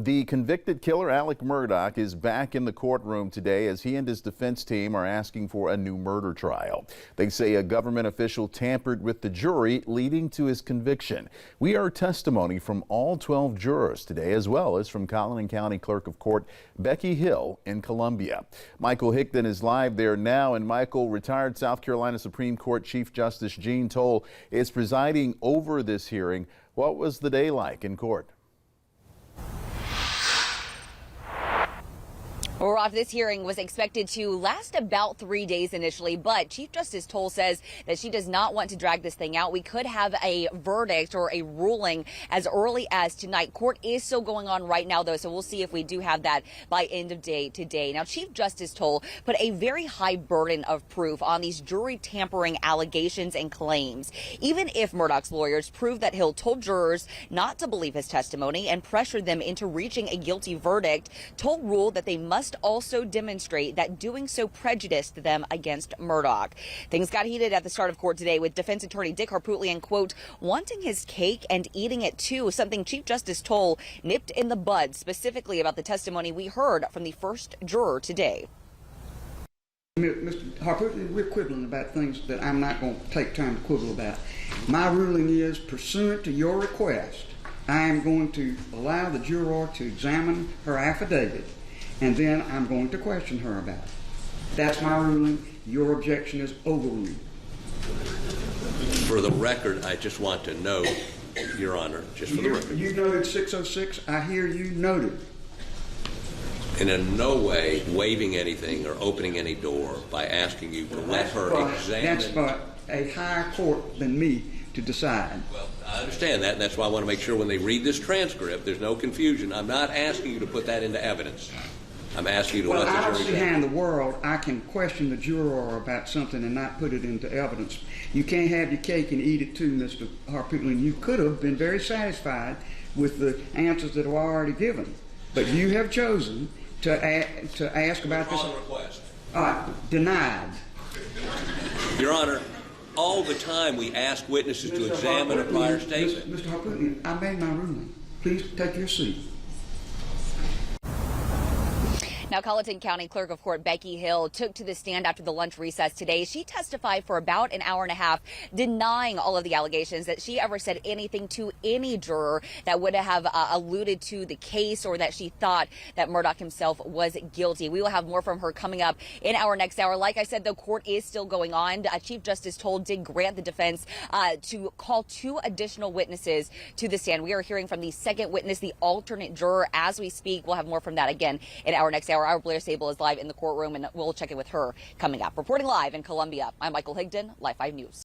The convicted killer, Alec Murdaugh, is back in the courtroom today as he and his defense team are asking for a new murder trial. They say a government official tampered with the jury, leading to his conviction. We heard testimony from all 12 jurors today, as well as from Collin County Clerk of Court Becky Hill in Columbia. Michael Higdon is live there now, and Michael, retired South Carolina Supreme Court Chief Justice Jean Toal is presiding over this hearing. What was the day like in court? Well, Rob, this hearing was expected to last about 3 days initially, but Chief Justice Toal says that she does not want to drag this thing out. We could have a verdict or a ruling as early as tonight. Court is still going on right now, though, so we'll see if we do have that by end of day today. Now, Chief Justice Toal put a very high burden of proof on these jury tampering allegations and claims. Even if Murdaugh's lawyers prove that Hill told jurors not to believe his testimony and pressured them into reaching a guilty verdict, Toal ruled that they must also demonstrate that doing so prejudiced them against Murdaugh. Things got heated at the start of court today, with defense attorney Dick Harpootlian, quote, wanting his cake and eating it too, something Chief Justice Toal nipped in the bud, specifically about the testimony we heard from the first juror today. Mr. Harpootlian, we're quibbling about things that I'm not going to take time to quibble about. My ruling is, pursuant to your request, I am going to allow the juror to examine her affidavit, and then I'm going to question her about it. That's my ruling. Your objection is overruled. For the record, I just want to know, Your Honor, just for the record. You noted 606. I hear you noted. And in no way waiving anything or opening any door by asking you to let her examine. That's for a higher court than me to decide. Well, I understand that, and that's why I want to make sure when they read this transcript, there's no confusion. I'm not asking you to put that into evidence. I'm asking you to let the jury I don't see how in examine. the world I can question the juror about something and not put it into evidence. You can't have your cake and eat it too, Mr. Harpootlian. You could have been very satisfied with the answers that were already given, but you have chosen to ask about this. Request. Denied. Your Honor, all the time we ask witnesses to examine a prior statement. Mr. Harpootlian, I made my ruling. Please take your seat. Now, Collin County Clerk of Court Becky Hill took to the stand after the lunch recess today. She testified for about an hour and a half, denying all of the allegations that she ever said anything to any juror that would have alluded to the case or that she thought that Murdaugh himself was guilty. We will have more from her coming up in our next hour. Like I said, the court is still going on. Chief Justice Toal did grant the defense to call 2 additional witnesses to the stand. We are hearing from the second witness, the alternate juror, as we speak. We'll have more from that again in our next hour. Our Blair Sable is live in the courtroom, and we'll check in with her coming up. Reporting live in Columbia, I'm Michael Higdon, Live 5 News.